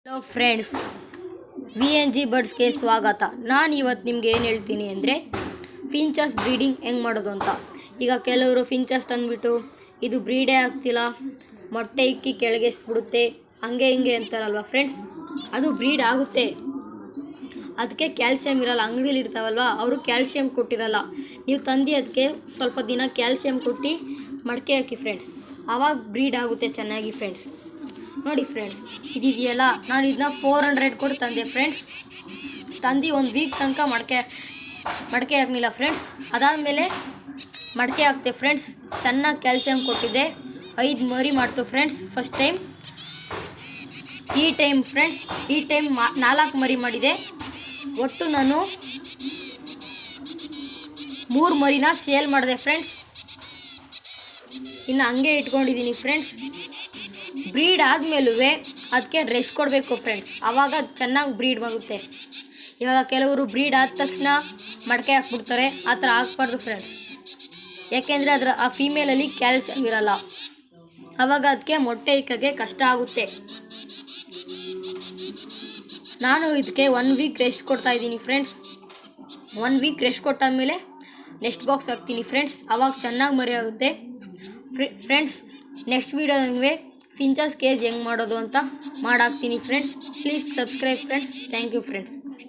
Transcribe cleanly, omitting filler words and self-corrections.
Hello friends, VNG ಬರ್ಡ್ಸ್ಗೆ ಸ್ವಾಗತ. ನಾನು ಇವತ್ತು ನಿಮ್ಗೆ ಏನು ಹೇಳ್ತೀನಿ ಅಂದರೆ ಫಿಂಚಸ್ ಬ್ರೀಡಿಂಗ್ ಹೆಂಗೆ ಮಾಡೋದು ಅಂತ. ಈಗ ಕೆಲವರು ಫಿಂಚಸ್ ತಂದುಬಿಟ್ಟು ಇದು ಬ್ರೀಡೇ ಆಗ್ತಿಲ್ಲ, ಮೊಟ್ಟೆ ಇಕ್ಕಿ ಕೆಳಗೆಸ್ಬಿಡುತ್ತೆ, ಹಂಗೆ ಹಿಂಗೆ ಅಂತಾರಲ್ವ ಫ್ರೆಂಡ್ಸ್. ಅದು ಬ್ರೀಡ್ ಆಗುತ್ತೆ, ಅದಕ್ಕೆ ಕ್ಯಾಲ್ಸಿಯಂ ಇರಲ್ಲ. ಅಂಗಡಿಲಿ ಇರ್ತಾವಲ್ವ, ಅವರು ಕ್ಯಾಲ್ಸಿಯಂ ಕೊಟ್ಟಿರಲ್ಲ. ನೀವು ತಂದು ಅದಕ್ಕೆ ಸ್ವಲ್ಪ ದಿನ ಕ್ಯಾಲ್ಸಿಯಂ ಕೊಟ್ಟು ಮಡಕೆ ಹಾಕಿ ಫ್ರೆಂಡ್ಸ್, ಆವಾಗ ಬ್ರೀಡ್ ಆಗುತ್ತೆ ಚೆನ್ನಾಗಿ ಫ್ರೆಂಡ್ಸ್. ನೋಡಿ ಫ್ರೆಂಡ್ಸ್, ಇದೆಯಲ್ಲ, ನಾನು ಇದನ್ನ 400 ಕೊಟ್ಟು ತಂದೆ ಫ್ರೆಂಡ್ಸ್. ತಂದು 1 ವೀಕ್ ತನಕ ಮಡಕೆ ಹಾಕಲಿಲ್ಲ ಫ್ರೆಂಡ್ಸ್. ಅದಾದಮೇಲೆ ಮಡಕೆ ಹಾಕ್ತೆ ಫ್ರೆಂಡ್ಸ್. ಚೆನ್ನಾಗಿ ಕ್ಯಾಲ್ಸಿಯಂ ಕೊಟ್ಟಿದ್ದೆ. 5 ಮರಿ ಮಾಡ್ತು ಫ್ರೆಂಡ್ಸ್ ಫಸ್ಟ್ ಟೈಮ್. ಈ ಟೈಮ್ 4 ಮರಿ ಮಾಡಿದೆ. ಒಟ್ಟು ನಾನು 3 ಮರಿನ ಸೇಲ್ ಮಾಡಿದೆ ಫ್ರೆಂಡ್ಸ್. ಇನ್ನು ಹಂಗೆ ಇಟ್ಕೊಂಡಿದ್ದೀನಿ ಫ್ರೆಂಡ್ಸ್. ಬ್ರೀಡ್ ಆದಮೇಲೂ ಅದಕ್ಕೆ ರೆಸ್ಟ್ ಕೊಡಬೇಕು ಫ್ರೆಂಡ್ಸ್, ಆವಾಗ ಚೆನ್ನಾಗಿ ಬ್ರೀಡ್ ಆಗುತ್ತೆ. ಇವಾಗ ಕೆಲವರು ಬ್ರೀಡ್ ಆದ ತಕ್ಷಣ ಮಡಕೆ ಹಾಕ್ಬಿಡ್ತಾರೆ, ಆ ಥರ ಹಾಕ್ಬಾರ್ದು ಫ್ರೆಂಡ್ಸ್. ಯಾಕೆಂದರೆ ಆ ಫೀಮೇಲಲ್ಲಿ ಕ್ಯಾಲ್ಸಿಯಂ ಇರಲ್ಲ, ಆವಾಗ ಅದಕ್ಕೆ ಮೊಟ್ಟೆ ಇಕ್ಕೋಕ್ಕೆ ಕಷ್ಟ ಆಗುತ್ತೆ. ನಾನು ಇದಕ್ಕೆ 1 ವೀಕ್ ರೆಸ್ಟ್ ಕೊಡ್ತಾಯಿದ್ದೀನಿ ಫ್ರೆಂಡ್ಸ್. 1 ವೀಕ್ ರೆಸ್ಟ್ ಕೊಟ್ಟಾದಮೇಲೆ ನೆಕ್ಸ್ಟ್ ಬಾಕ್ಸ್ ಹಾಕ್ತೀನಿ ಫ್ರೆಂಡ್ಸ್, ಆವಾಗ ಚೆನ್ನಾಗಿ ಮರಿ ಆಗುತ್ತೆ ಫ್ರೆಂಡ್ಸ್. ನೆಕ್ಸ್ಟ್ ವೀಡಿಯೋ ನನಗೆ ಫಿಂಚಸ್ ಕೇಜ್ ಹೆಂಗೆ ಮಾಡೋದು ಅಂತ ಮಾಡಾಕ್ತೀನಿ friends. Please subscribe friends. Thank you friends.